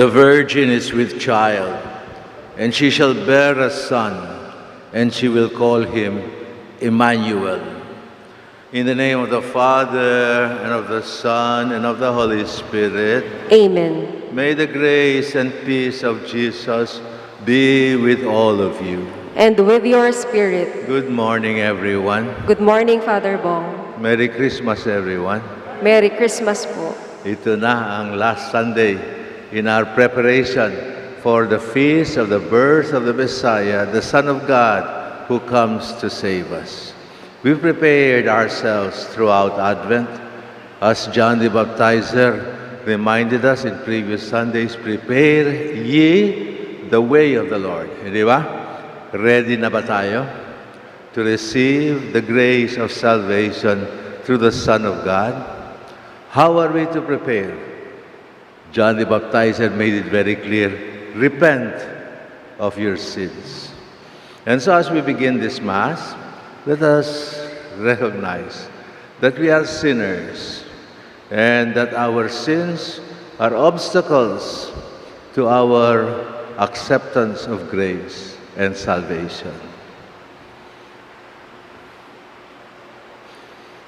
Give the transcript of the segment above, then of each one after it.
The Virgin is with child, and she shall bear a son, and she will call him Emmanuel. In the name of the Father, and of the Son, and of the Holy Spirit. Amen. May the grace and peace of Jesus be with all of you. And with your spirit. Good morning, everyone. Good morning, Father Bong. Merry Christmas, everyone. Merry Christmas po. Ito na ang last Sunday in our preparation for the feast of the birth of the Messiah, the Son of God, who comes to save us. We've prepared ourselves throughout Advent. As John the Baptizer reminded us in previous Sundays, prepare ye the way of the Lord. Di ba? Ready na ba tayo to receive the grace of salvation through the Son of God? How are we to prepare? John the Baptizer made it very clear, repent of your sins. And so as we begin this Mass, let us recognize that we are sinners and that our sins are obstacles to our acceptance of grace and salvation,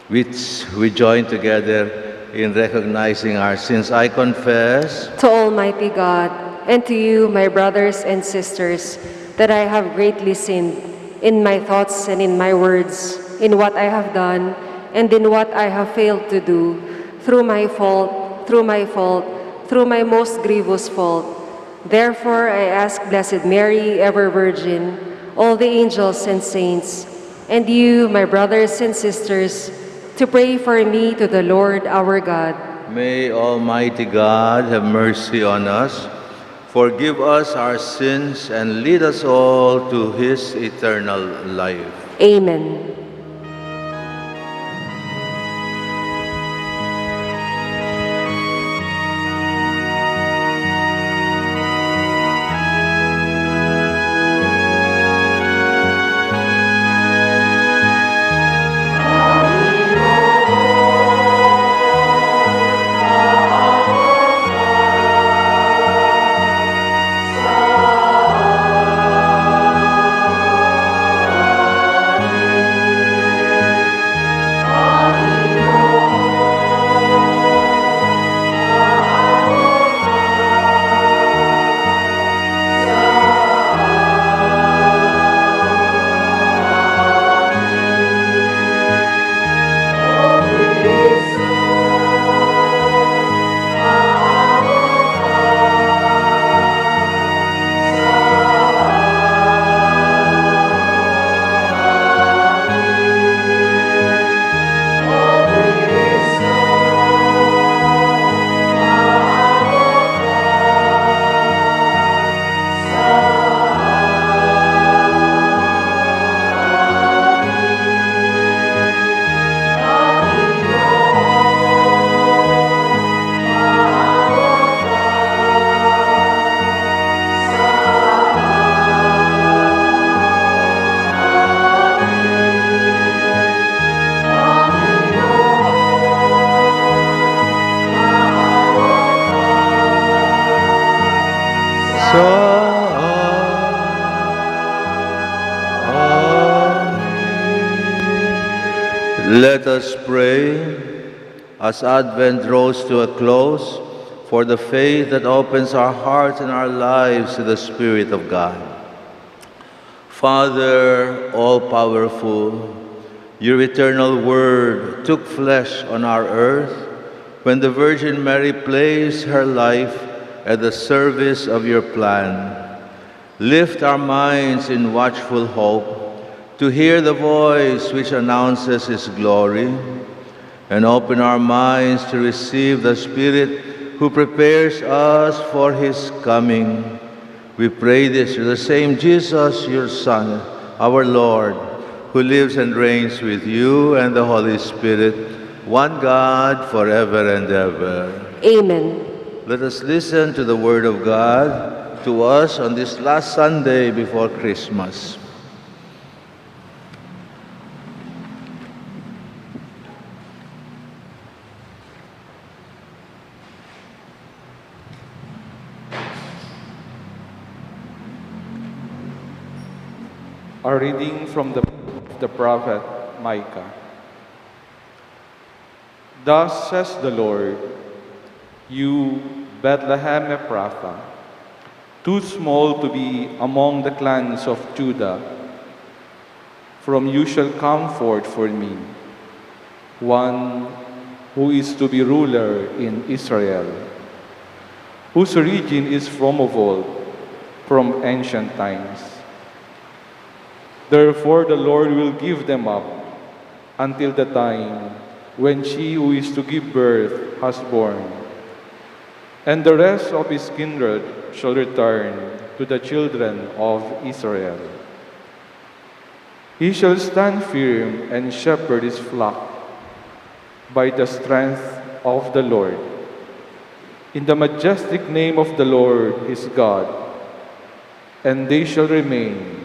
which we join together in recognizing our sins. I confess to Almighty God and to you, my brothers and sisters, that I have greatly sinned in my thoughts and in my words, in what I have done and in what I have failed to do, through my most grievous fault. Therefore, I ask Blessed Mary, ever Virgin, all the angels and saints, and you, my brothers and sisters, to pray for me to the Lord our God. May Almighty God have mercy on us, forgive us our sins, and lead us all to His eternal life. Amen. Let us pray as Advent draws to a close for the faith that opens our hearts and our lives to the Spirit of God. Father, all-powerful, your eternal Word took flesh on our earth when the Virgin Mary placed her life at the service of your plan. Lift our minds in watchful hope to hear the voice which announces His glory, and open our minds to receive the Spirit who prepares us for His coming. We pray this through the same Jesus, your Son, our Lord, who lives and reigns with you and the Holy Spirit, one God, forever and ever. Amen. Let us listen to the Word of God to us on this last Sunday before Christmas. A reading from the prophet Micah. Thus says the Lord, you, Bethlehem Ephrathah, too small to be among the clans of Judah, from you shall come forth for me one who is to be ruler in Israel, whose origin is from of old, from ancient times. Therefore the Lord will give them up until the time when she who is to give birth has born, and the rest of his kindred shall return to the children of Israel. He shall stand firm and shepherd his flock by the strength of the Lord, in the majestic name of the Lord his God, and they shall remain.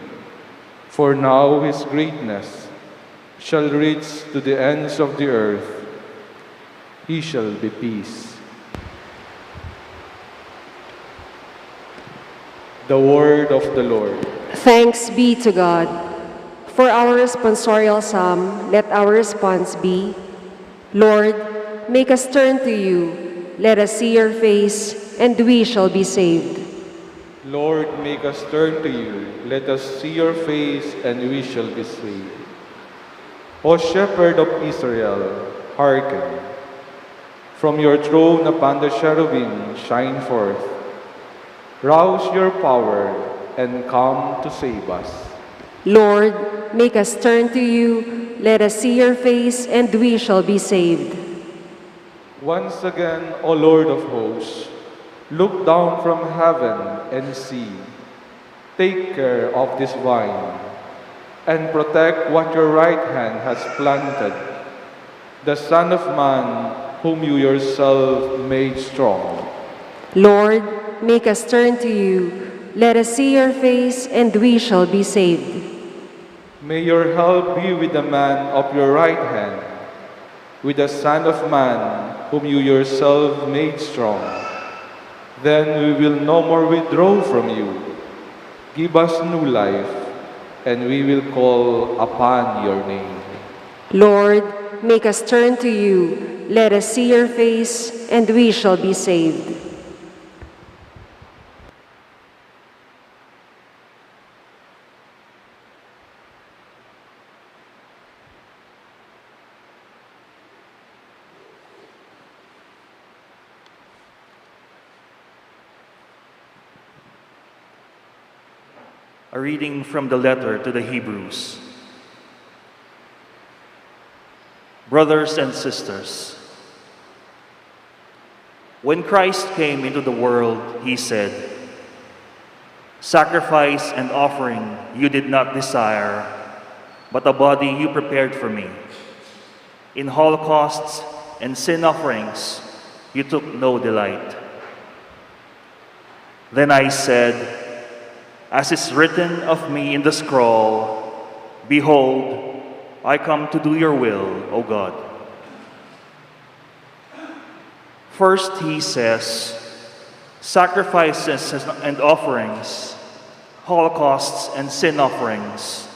For now his greatness shall reach to the ends of the earth. He shall be peace. The word of the Lord. Thanks be to God. For our responsorial psalm, let our response be, Lord, make us turn to you. Let us see your face, and we shall be saved. Lord, make us turn to you. Let us see your face, and we shall be saved. O Shepherd of Israel, hearken. From your throne upon the cherubim shine forth. Rouse your power and come to save us. Lord, make us turn to you. Let us see your face, and we shall be saved. Once again, O Lord of hosts, look down from heaven and see. Take care of this vine and protect what your right hand has planted, the Son of Man whom you yourself made strong. Lord, make us turn to you. Let us see your face, and we shall be saved. May your help be with the man of your right hand, with the Son of Man whom you yourself made strong. Then we will no more withdraw from you. Give us new life, and we will call upon your name. Lord, make us turn to you. Let us see your face, and we shall be saved. A reading from the letter to the Hebrews. Brothers and sisters, when Christ came into the world, he said, "Sacrifice and offering you did not desire, but a body you prepared for me. In holocausts and sin offerings you took no delight." Then I said, as is written of me in the scroll, "Behold, I come to do your will, O God." First he says, sacrifices and offerings, holocausts and sin offerings,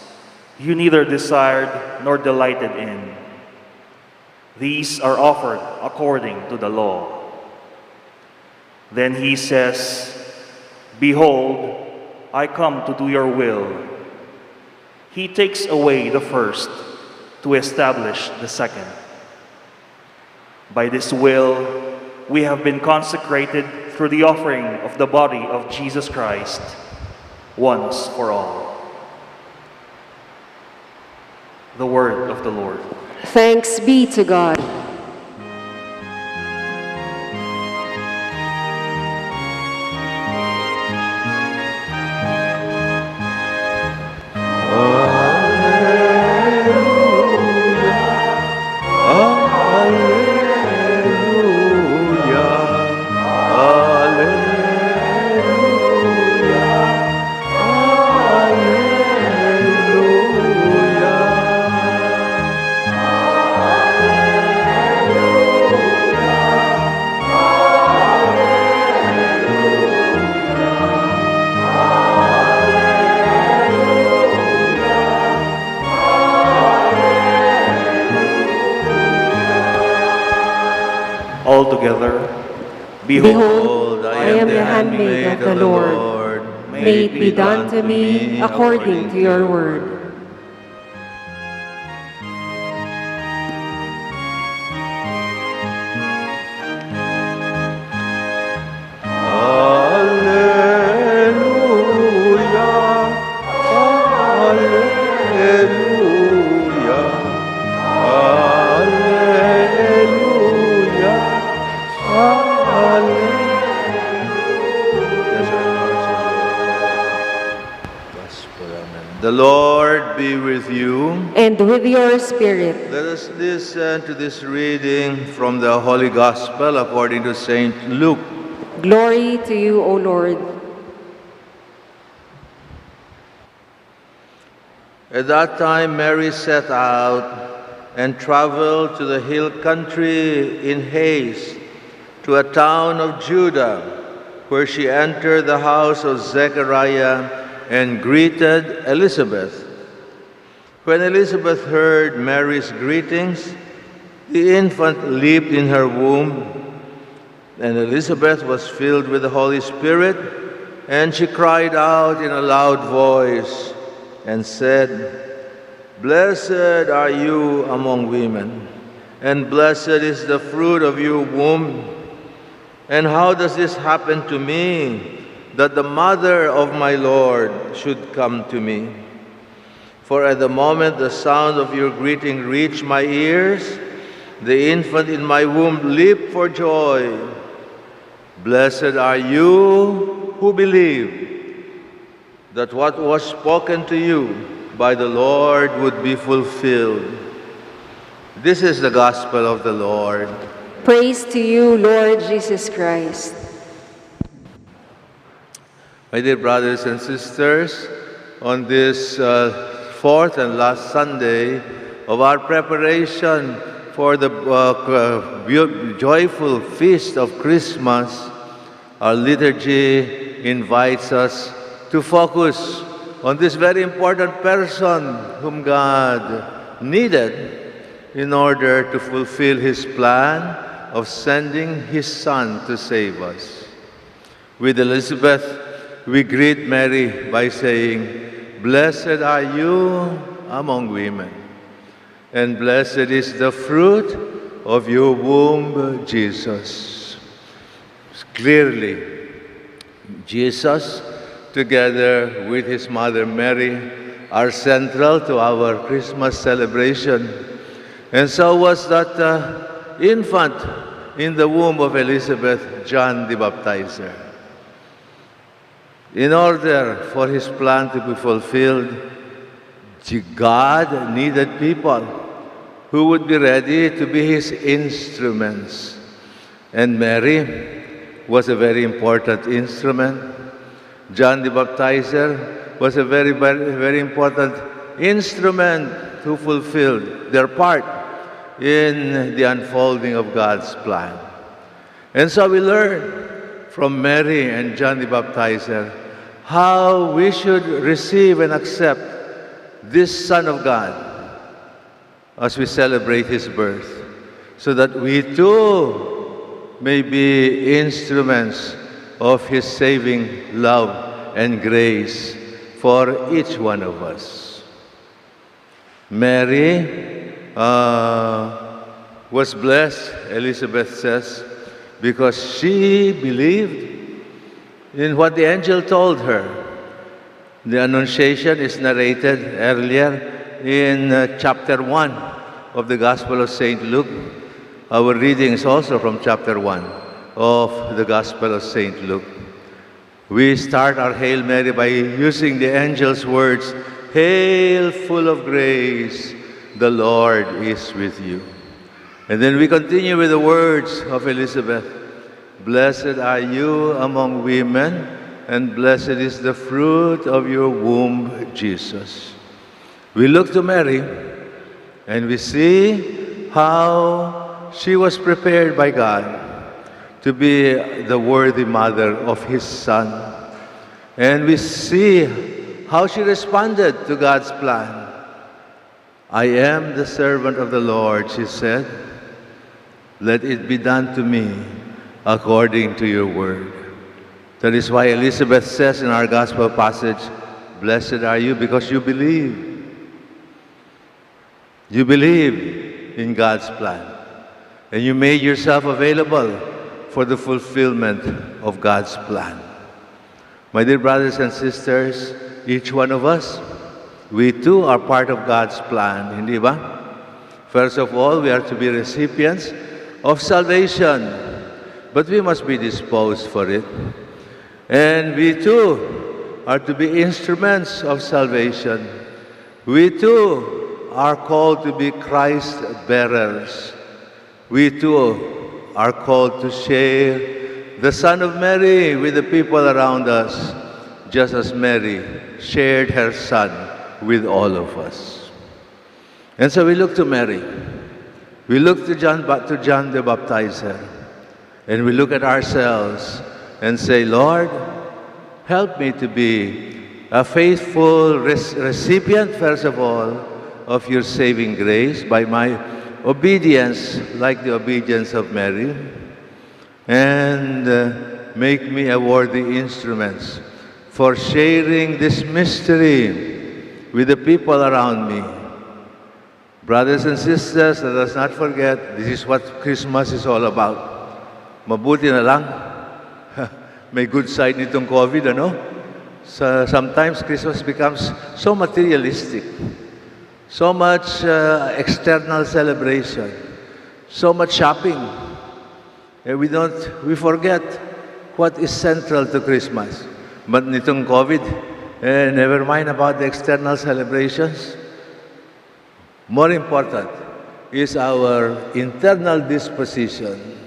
you neither desired nor delighted in. These are offered according to the law. Then he says, "Behold, I come to do your will." He takes away the first to establish the second. By this will, we have been consecrated through the offering of the body of Jesus Christ, once for all. The word of the Lord. Thanks be to God. all together. Behold, I am the handmaid of the Lord. May it be done to me according to your word. The Lord be with you. And with your spirit. Let us listen to this reading from the Holy Gospel according to St. Luke. Glory to you, O Lord. At that time, Mary set out and traveled to the hill country in haste to a town of Judah, where she entered the house of Zechariah and greeted Elizabeth. When Elizabeth heard Mary's greetings, the infant leaped in her womb, and Elizabeth was filled with the Holy Spirit, and she cried out in a loud voice and said, "Blessed are you among women, and blessed is the fruit of your womb. And how does this happen to me, that the mother of my Lord should come to me? For at the moment the sound of your greeting reached my ears, the infant in my womb leaped for joy. Blessed are you who believe that what was spoken to you by the Lord would be fulfilled." This is the gospel of the Lord. Praise to you, Lord Jesus Christ. My dear brothers and sisters, on this fourth and last Sunday of our preparation for the joyful feast of Christmas, our liturgy invites us to focus on this very important person whom God needed in order to fulfill His plan of sending His Son to save us. With Elizabeth, we greet Mary by saying, "Blessed are you among women, and blessed is the fruit of your womb, Jesus." Clearly, Jesus, together with His mother Mary, are central to our Christmas celebration. And so was that infant in the womb of Elizabeth, John the Baptizer. In order for His plan to be fulfilled, God needed people who would be ready to be His instruments. And Mary was a very important instrument. John the Baptizer was a very, very, very important instrument who fulfilled their part in the unfolding of God's plan. And so we learn from Mary and John the Baptizer how we should receive and accept this Son of God as we celebrate His birth, so that we too may be instruments of His saving love and grace for each one of us. Mary was blessed, Elizabeth says, because she believed in what the angel told her. The Annunciation is narrated earlier in chapter 1 of the Gospel of St. Luke. Our reading is also from chapter 1 of the Gospel of St. Luke. We start our Hail Mary by using the angel's words, "Hail, full of grace, the Lord is with you." And then we continue with the words of Elizabeth, "Blessed are you among women, and blessed is the fruit of your womb, Jesus." We look to Mary, and we see how she was prepared by God to be the worthy mother of His Son. And we see how she responded to God's plan. "I am the servant of the Lord," she said. let it be done to me according to your word. That is why Elizabeth says in our gospel passage, blessed are you because you believe. You believe in God's plan. And you made yourself available for the fulfillment of God's plan. My dear brothers and sisters, each one of us, we too are part of God's plan, hindi ba? First of all, we are to be recipients of salvation, but we must be disposed for it. And we too are to be instruments of salvation. We too are called to be Christ bearers. We too are called to share the Son of Mary with the people around us, just as Mary shared her Son with all of us. And so we look to Mary. We look to John the Baptizer. And we look at ourselves and say, Lord, help me to be a faithful recipient, first of all, of your saving grace by my obedience, like the obedience of Mary, and make me a worthy instrument for sharing this mystery with the people around me. Brothers and sisters, let us not forget, this is what Christmas is all about. Mabuti na lang. May good side nitong COVID, ano? Sometimes Christmas becomes so materialistic. So much external celebration. So much shopping. And we forget what is central to Christmas. But nitong COVID, never mind about the external celebrations. More important is our internal disposition.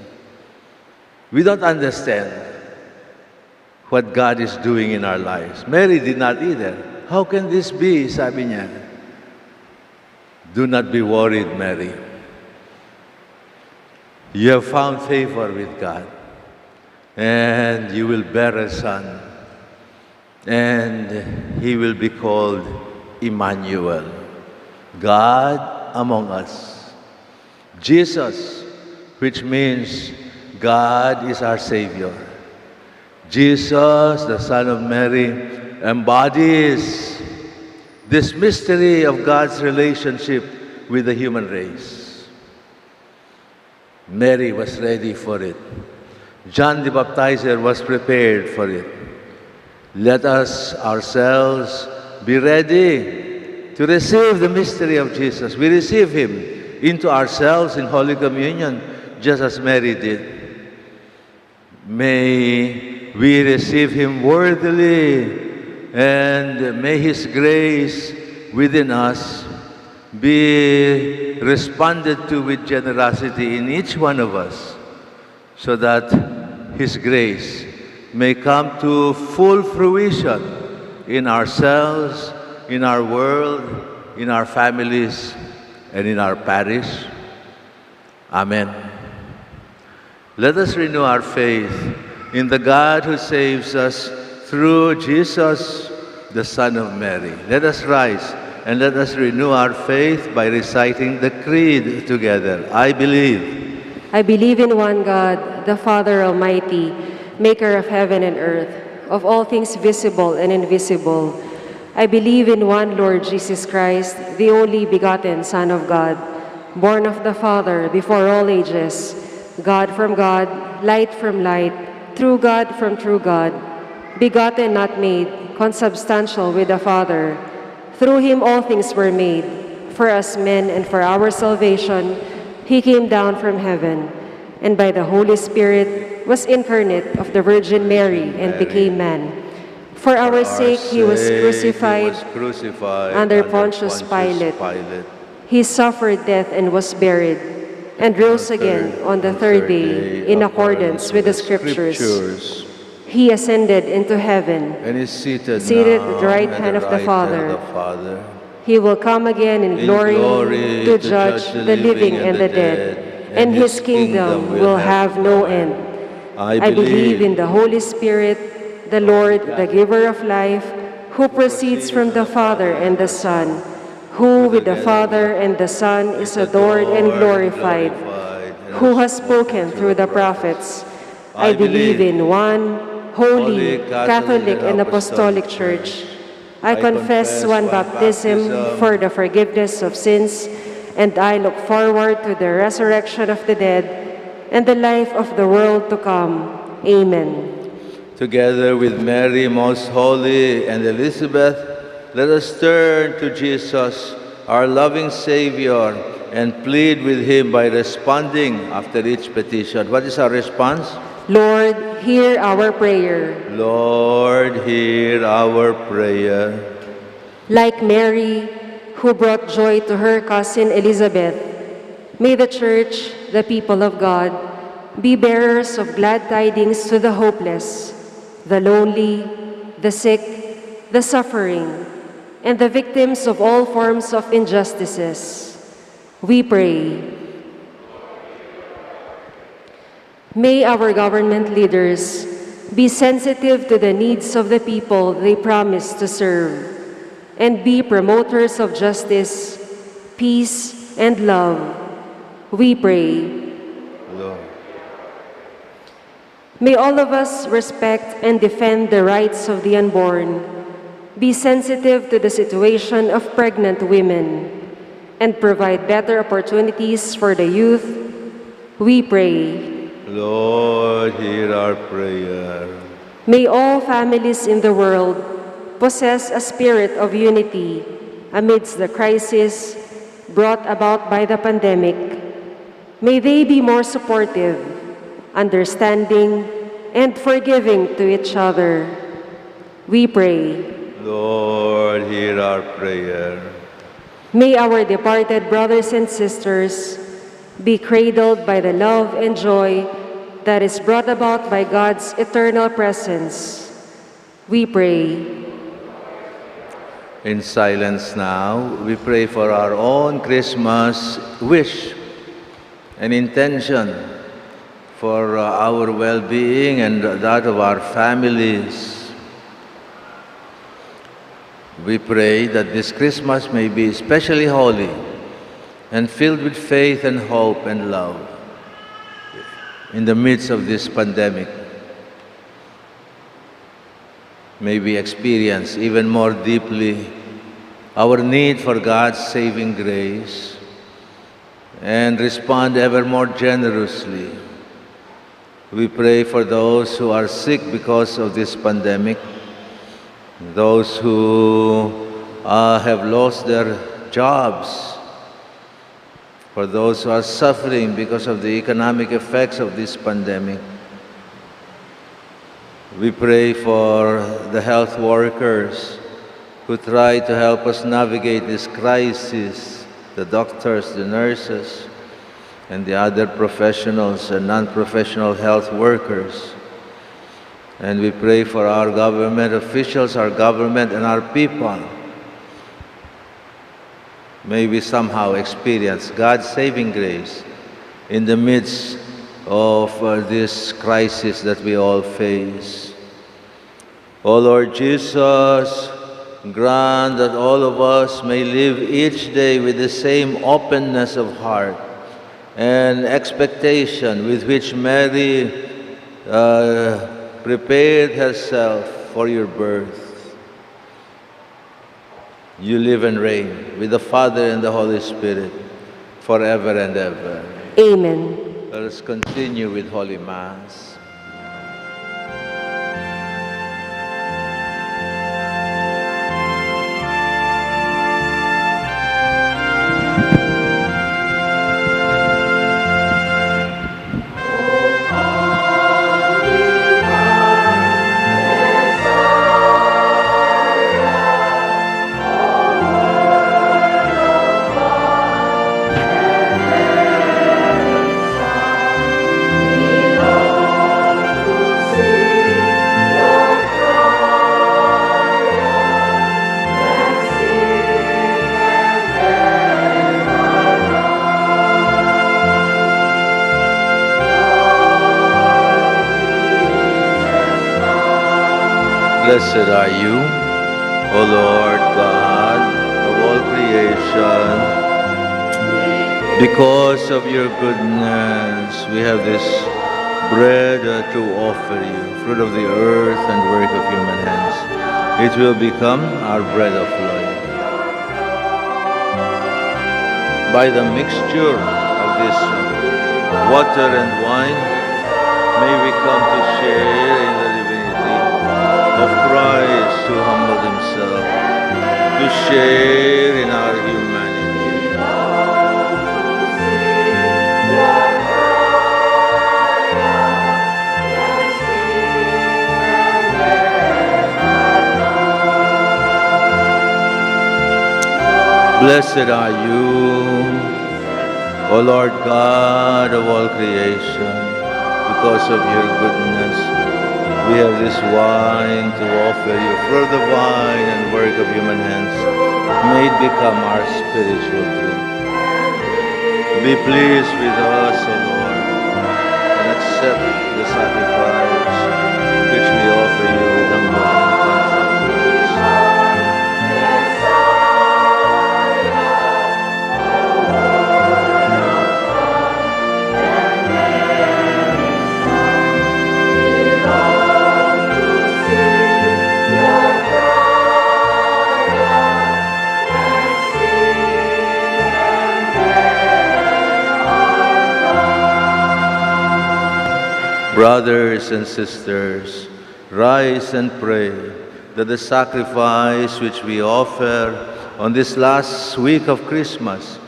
We don't understand what God is doing in our lives. Mary did not either. How can this be, sabi niya? Do not be worried, Mary. You have found favor with God, and you will bear a son, and he will be called Emmanuel, God among us. Jesus, which means God is our Savior. Jesus, the Son of Mary, embodies this mystery of God's relationship with the human race. Mary was ready for it. John the Baptizer was prepared for it. Let us ourselves be ready to receive the mystery of Jesus. We receive Him into ourselves in Holy Communion, just as Mary did. May we receive Him worthily, and may His grace within us be responded to with generosity in each one of us, so that His grace may come to full fruition in ourselves, in our world, in our families, and in our parish. Amen. Let us renew our faith in the God who saves us through Jesus, the Son of Mary. Let us rise and let us renew our faith by reciting the Creed together. I believe. I believe in one God, the Father Almighty, maker of heaven and earth, of all things visible and invisible. I believe in one Lord Jesus Christ, the only begotten Son of God, born of the Father before all ages, God from God, light from light, true God from true God, begotten, not made, consubstantial with the Father. Through Him all things were made. For us men and for our salvation, He came down from heaven, and by the Holy Spirit was incarnate of the Virgin Mary and became man. For our sake He was crucified under Pontius Pilate. He suffered death and was buried, and rose again on the third day in accordance with the Scriptures. He ascended into heaven And is seated at the right hand of the Father. He will come again in glory to judge the living and the dead, and His kingdom will have no end. I believe in the Holy Spirit, the Lord, the giver of life, who proceeds from the Father and the Son, who with the Father and the Son is adored and glorified, who has spoken through the prophets. I believe in one holy, Catholic, and Apostolic Church. I confess one baptism for the forgiveness of sins, and I look forward to the resurrection of the dead and the life of the world to come. Amen. Together with Mary, most holy, and Elizabeth, let us turn to Jesus, our loving Savior, and plead with him by responding after each petition. What is our response? Lord, hear our prayer. Lord, hear our prayer. Like Mary, who brought joy to her cousin Elizabeth, may the Church, the people of God, be bearers of glad tidings to the hopeless, the lonely, the sick, the suffering, and the victims of all forms of injustices. We pray. May our government leaders be sensitive to the needs of the people they promise to serve, and be promoters of justice, peace, and love. We pray. Lord. May all of us respect and defend the rights of the unborn, be sensitive to the situation of pregnant women, and provide better opportunities for the youth. We pray. Lord, hear our prayer. May all families in the world possess a spirit of unity amidst the crisis brought about by the pandemic. May they be more supportive, understanding, and forgiving to each other. We pray. Lord, hear our prayer. May our departed brothers and sisters be cradled by the love and joy that is brought about by God's eternal presence. We pray. In silence now, we pray for our own Christmas wish and intention for our well-being and that of our families. We pray that this Christmas may be especially holy and filled with faith and hope and love in the midst of this pandemic. May we experience even more deeply our need for God's saving grace and respond ever more generously. We pray for those who are sick because of this pandemic, those who have lost their jobs, for those who are suffering because of the economic effects of this pandemic. We pray for the health workers who try to help us navigate this crisis, the doctors, the nurses, and the other professionals and non-professional health workers. And we pray for our government officials, our government, and our people. May we somehow experience God's saving grace in the midst of this crisis that we all face. O Lord Jesus, grant that all of us may live each day with the same openness of heart and expectation with which Mary prepared herself for your birth. You live and reign with the Father and the Holy Spirit forever and ever. Amen. Let us continue with Holy Mass. Blessed are you, O Lord God of all creation. Because of your goodness, we have this bread to offer you, fruit of the earth and work of human hands. It will become our bread of life. By the mixture of this water and wine, may we come to share in the divinity of Christ who humbled himself, to share in our humanity. Blessed are you, O Lord God of all creation. Because of your goodness, we have this wine to offer you, fruit of the vine and work of human hands. May it become our spiritual drink. Be pleased with us, O Lord, and accept the sacrifice which we offer you with humble and contrite praise. Brothers and sisters, rise and pray that the sacrifice which we offer on this last week of Christmas,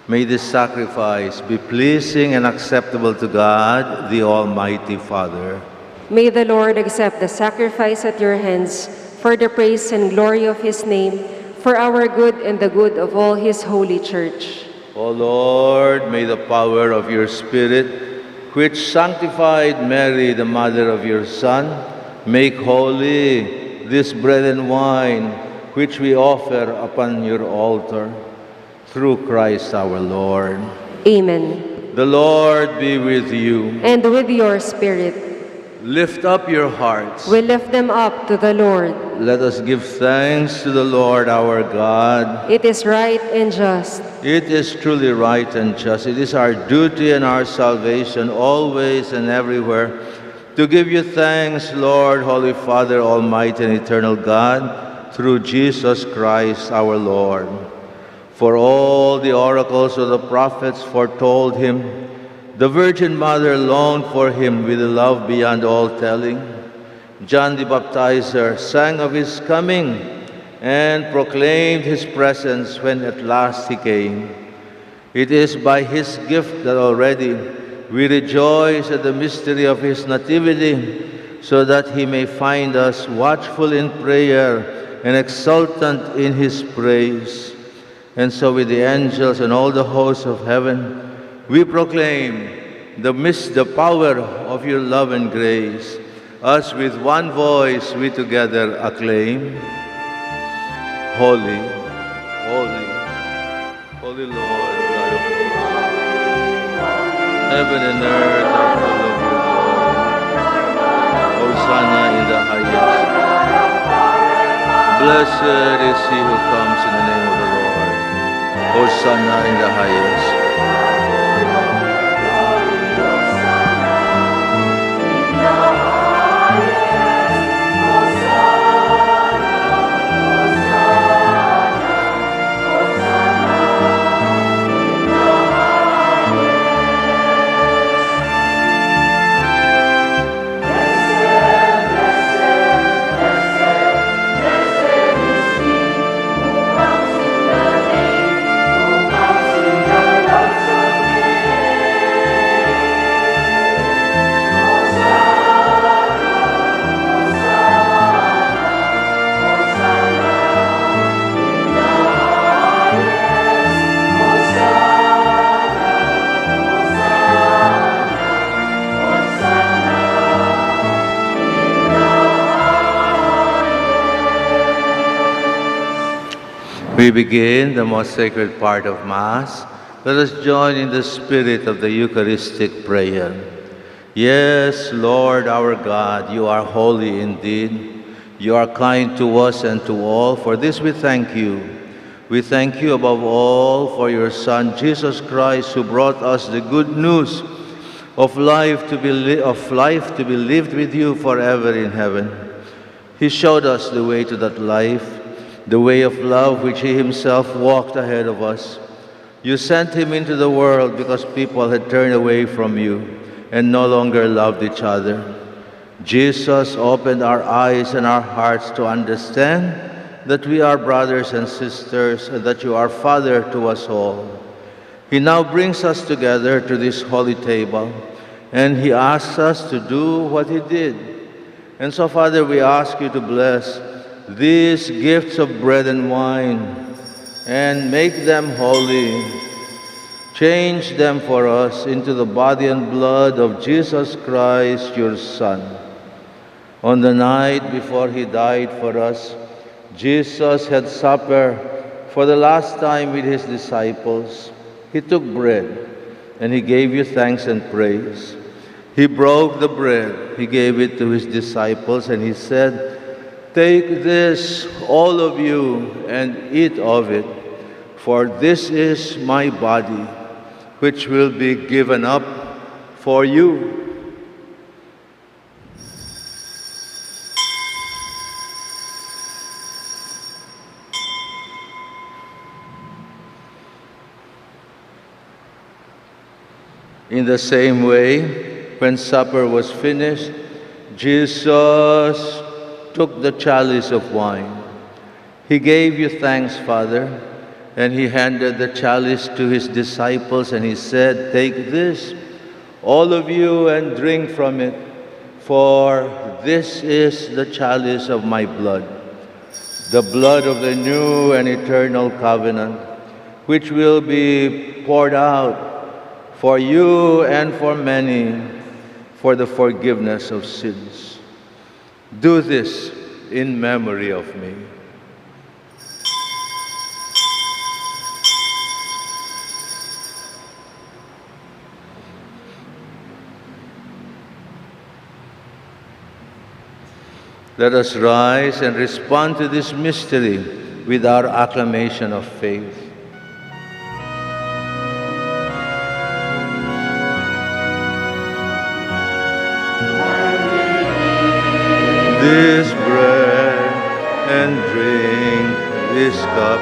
may this sacrifice be pleasing and acceptable to God, the Almighty Father. May the Lord accept the sacrifice at your hands for the praise and glory of his name, for our good and the good of all his holy church. O Lord, may the power of your Spirit, which sanctified Mary, the mother of your Son, make holy this bread and wine which we offer upon your altar, through Christ our Lord. Amen. The Lord be with you. And with your spirit. Lift up your hearts. We lift them up to the Lord. Let us give thanks to the Lord our God. It is right and just. It is truly right and just. It is our duty and our salvation, always and everywhere, to give you thanks, Lord, Holy Father, Almighty and eternal God, through Jesus Christ our Lord. For all the oracles of the prophets foretold him, the Virgin Mother longed for him with a love beyond all telling. John the Baptizer sang of his coming and proclaimed his presence when at last he came. It is by his gift that already we rejoice at the mystery of his nativity, so that he may find us watchful in prayer and exultant in his praise. And so with the angels and all the hosts of heaven, we proclaim the power of your love and grace, as with one voice we together acclaim, Holy, holy, holy Lord, God of hosts. Heaven and earth are full of your glory. Hosanna in the highest. Blessed is he who comes in the name of the Lord. Hosanna in the highest. We begin the most sacred part of Mass. Let us join in the spirit of the Eucharistic prayer. Yes, Lord our God, you are holy indeed. You are kind to us and to all. For this we thank you. We thank you above all for your Son, Jesus Christ, who brought us the good news of life to be lived with you forever in heaven. He showed us the way to that life, the way of love which he himself walked ahead of us. You sent him into the world because people had turned away from you and no longer loved each other. Jesus opened our eyes and our hearts to understand that we are brothers and sisters and that you are Father to us all. He now brings us together to this holy table, and he asks us to do what he did. And so, Father, we ask you to bless these gifts of bread and wine and make them holy. Change them for us into the body and blood of Jesus Christ, your Son. On the night before he died for us, Jesus had supper for the last time with his disciples. He took bread, and he gave you thanks and praise. He broke the bread, he gave it to his disciples, and he said, "Take this, all of you, and eat of it, for this is my body, which will be given up for you." In the same way, when supper was finished, Jesus took the chalice of wine. He gave you thanks, Father, and he handed the chalice to his disciples, and he said, "Take this, all of you, and drink from it, for this is the chalice of my blood, the blood of the new and eternal covenant, which will be poured out for you and for many, for the forgiveness of sins. Do this in memory of me." Let us rise and respond to this mystery with our acclamation of faith. This bread and drink this cup,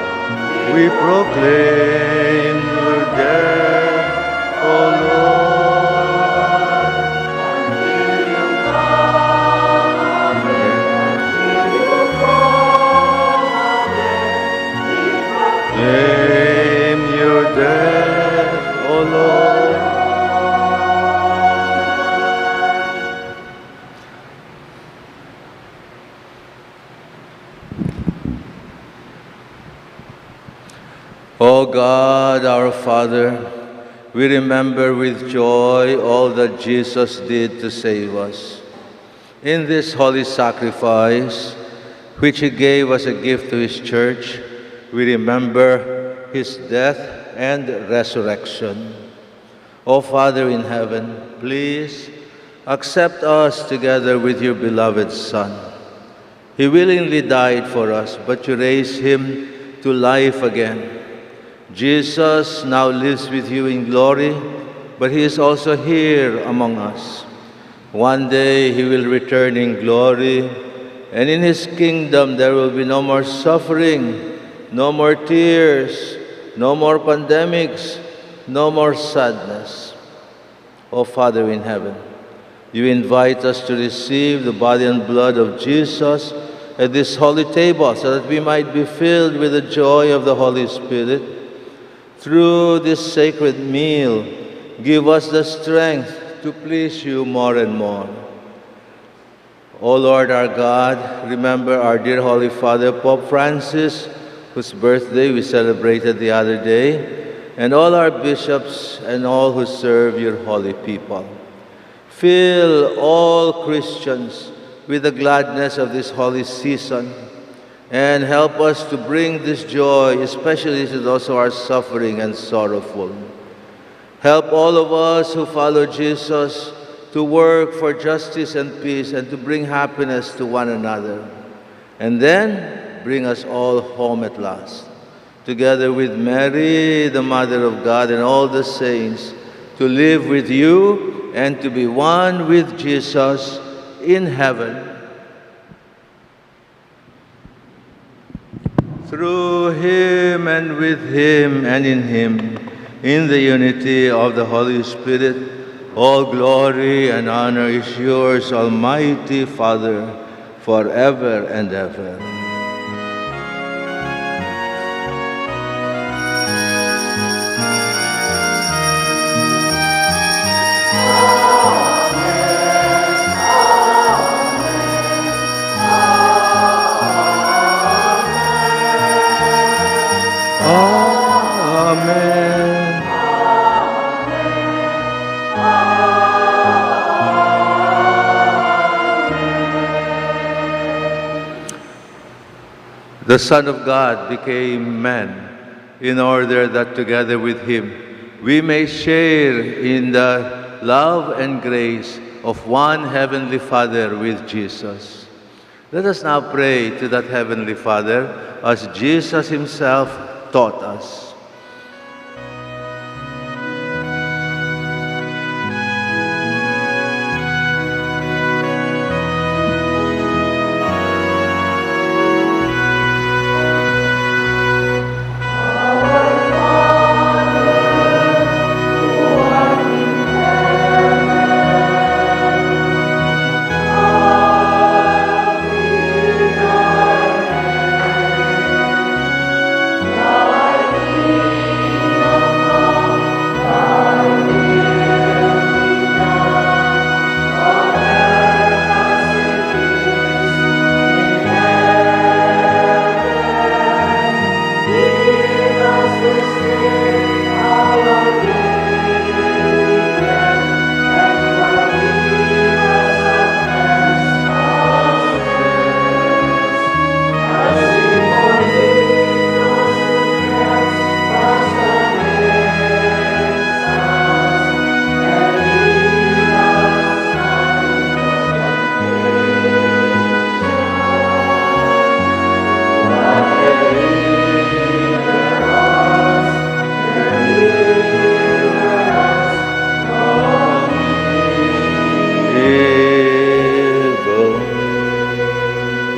we proclaim your death, O Lord, until you come again. Proclaim your death, O Lord. O God, our Father, we remember with joy all that Jesus did to save us. In this holy sacrifice, which he gave as a gift to his church, we remember his death and resurrection. O Father in heaven, please accept us together with your beloved Son. He willingly died for us, but you raised him to life again. Jesus now lives with you in glory, but he is also here among us. One day he will return in glory, and in his kingdom there will be no more suffering, no more tears, no more pandemics, no more sadness. O Father in heaven, you invite us to receive the body and blood of Jesus at this holy table so that we might be filled with the joy of the Holy Spirit. Through this sacred meal, give us the strength to please you more and more. O Lord our God, remember our dear Holy Father, Pope Francis, whose birthday we celebrated the other day, and all our bishops and all who serve your holy people. Fill all Christians with the gladness of this holy season, and help us to bring this joy, especially to those who are suffering and sorrowful. Help all of us who follow Jesus to work for justice and peace and to bring happiness to one another. And then bring us all home at last. together with Mary, the Mother of God, and all the saints, to live with you and to be one with Jesus in heaven. Through him and with him and in him, in the unity of the Holy Spirit, all glory and honor is yours, Almighty Father, forever and ever. Amen. The Son of God became man in order that together with him we may share in the love and grace of one Heavenly Father with Jesus. Let us now pray to that Heavenly Father as Jesus himself taught us.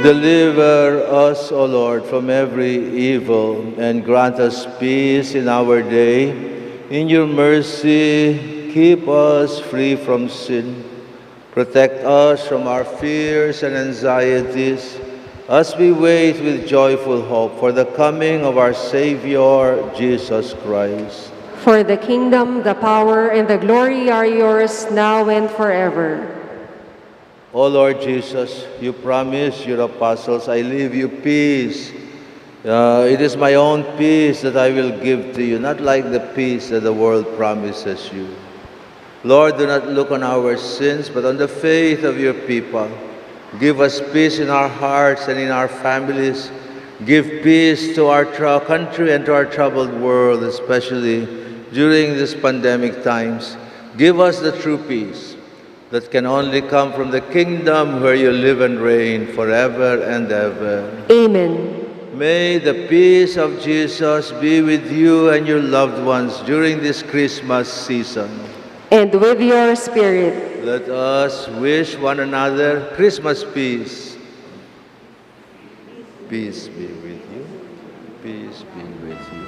Deliver us, O Lord, from every evil, and grant us peace in our day. In your mercy, keep us free from sin. Protect us from our fears and anxieties, as we wait with joyful hope for the coming of our Savior, Jesus Christ. For the kingdom, the power, and the glory are yours now and forever. O Lord Jesus, you promised your apostles, I leave you peace. It is my own peace that I will give to you, not like the peace that the world promises you. Lord, do not look on our sins, but on the faith of your people. Give us peace in our hearts and in our families. Give peace to our country and to our troubled world, especially during these pandemic times. Give us the true peace that can only come from the kingdom where you live and reign forever and ever. Amen. May the peace of Jesus be with you and your loved ones during this Christmas season. And with your spirit. Let us wish one another Christmas peace. Peace be with you. Peace be with you.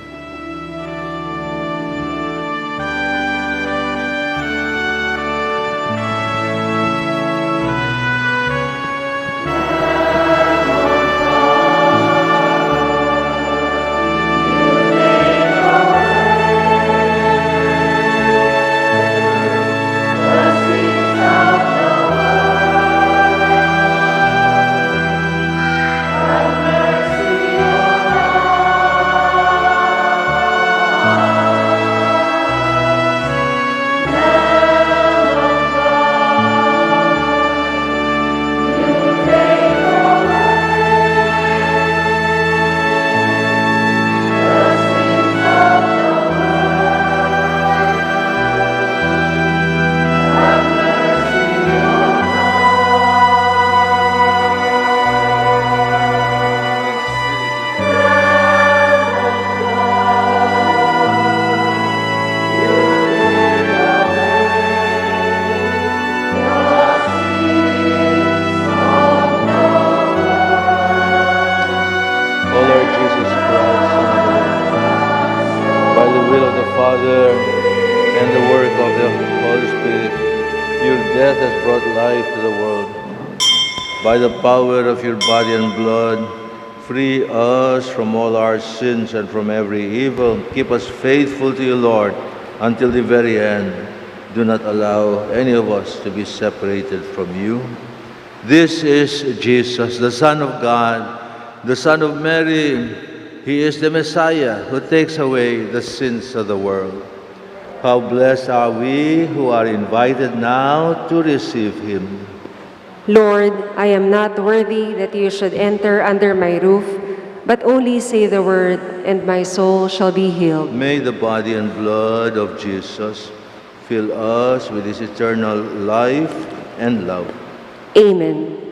By the will of the Father and the work of the Holy Spirit, your death has brought life to the world. By the power of your body and blood, free us from all our sins and from every evil. Keep us faithful to you, Lord, until the very end. Do not allow any of us to be separated from you. This is Jesus, the Son of God, the Son of Mary. He is the Messiah who takes away the sins of the world. How blessed are we who are invited now to receive him. Lord, I am not worthy that you should enter under my roof, but only say the word, and my soul shall be healed. May the body and blood of Jesus fill us with his eternal life and love. Amen.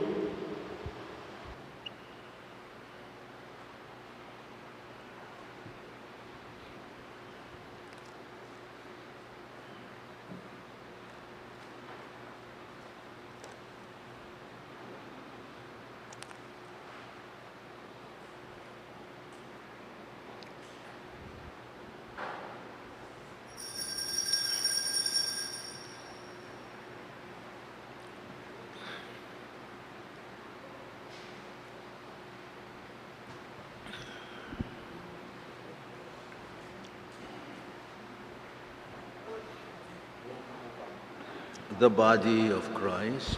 The body of Christ.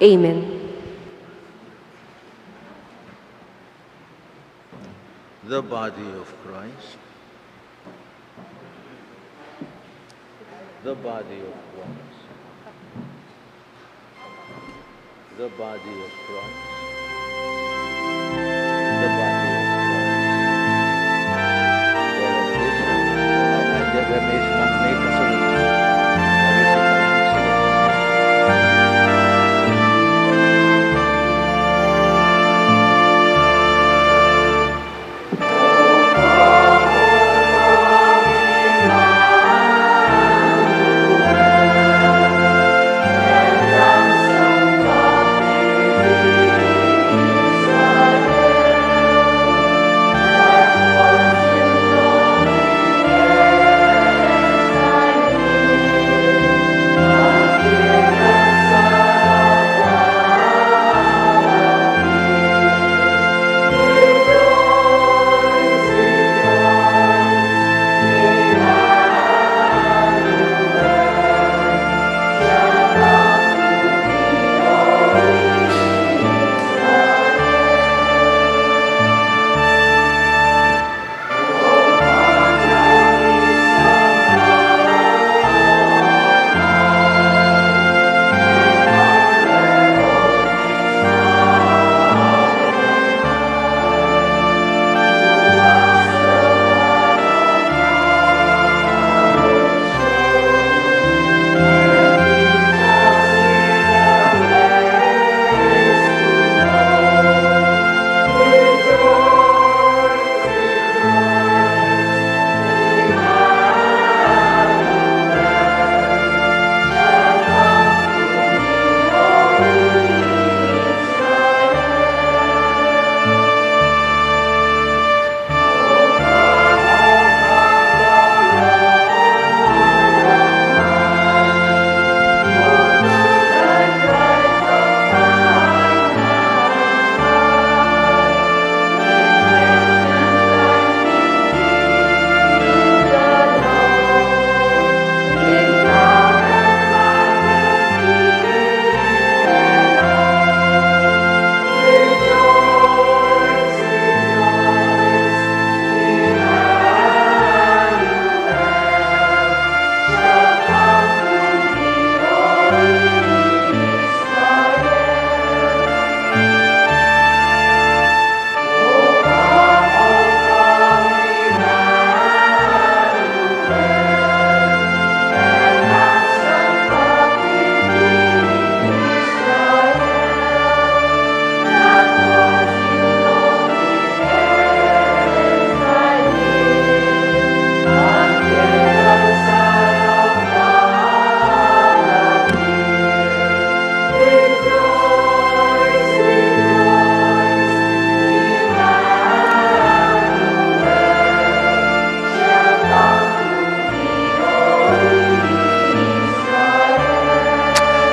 Amen. The body of Christ. The body of Christ. The body of Christ. The body of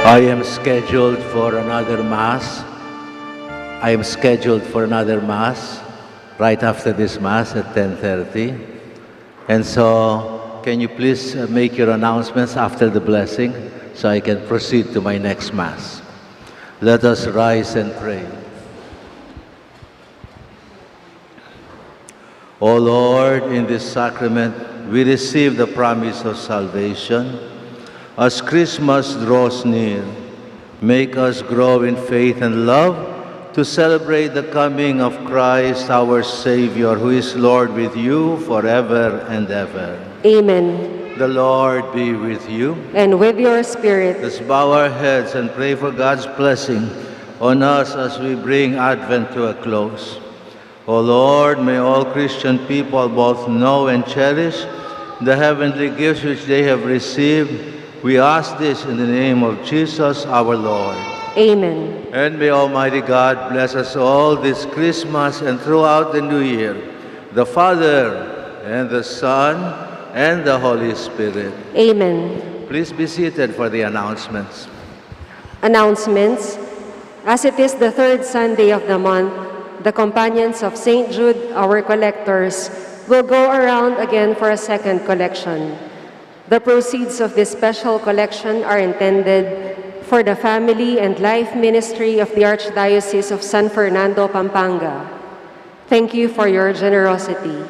I am scheduled for another Mass. I am scheduled for another Mass right after this Mass at 10:30. And so, can you please make your announcements after the blessing so I can proceed to my next Mass? Let us rise and pray. O Lord, in this sacrament, we receive the promise of salvation. As Christmas draws near, make us grow in faith and love to celebrate the coming of Christ, our Savior, who is Lord with you forever and ever. Amen. The Lord be with you. And with your spirit. Let's bow our heads and pray for God's blessing on us as we bring Advent to a close. O Lord, may all Christian people both know and cherish the heavenly gifts which they have received. We ask this in the name of Jesus our Lord. Amen. And may Almighty God bless us all this Christmas and throughout the new year, the Father and the Son and the Holy Spirit. Amen. Please be seated for the announcements. Announcements. As it is the third Sunday of the month, the companions of St. Jude, our collectors, will go around again for a second collection. The proceeds of this special collection are intended for the family and life ministry of the Archdiocese of San Fernando, Pampanga. Thank you for your generosity.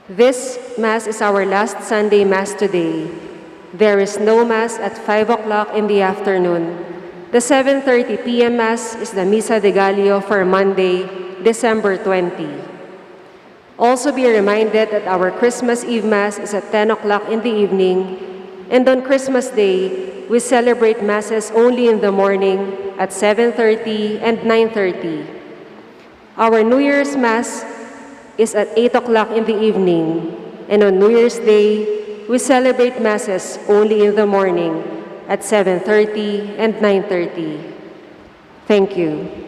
This Mass is our last Sunday Mass today. There is no Mass at 5 o'clock in the afternoon. The 7:30 p.m. Mass is the Misa de Gallo for Monday, December 20. Also be reminded that our Christmas Eve Mass is at 10 o'clock in the evening, and on Christmas Day, we celebrate Masses only in the morning at 7:30 and 9:30. Our New Year's Mass is at 8 o'clock in the evening, and on New Year's Day, we celebrate Masses only in the morning at 7:30 and 9:30. Thank you.